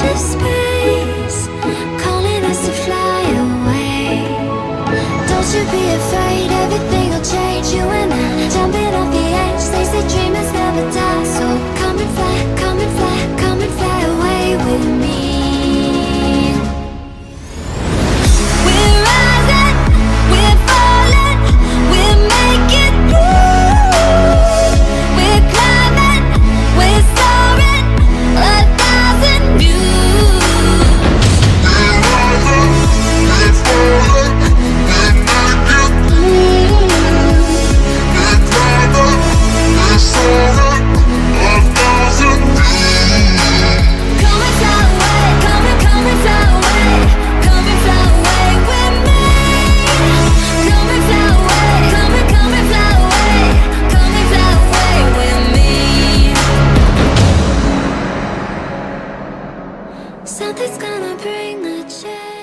to space, calling us to fly away. Don't you be afraid, everything will change. You and I, jumping off the edge. They say dreamers never die, so come and fly, come and fly, come and fly away with me. We're rising, we're falling, we're making through. We're climbing, we're soaring, 1,000 views. We're rising, we're falling, we're making through. We're climbing, we're soaring, 1,000 views. Come and fly away, come and fly away, come and fly away with me. Come and fly away, come and fly away, come and fly away with me. Something's gonna bring the change.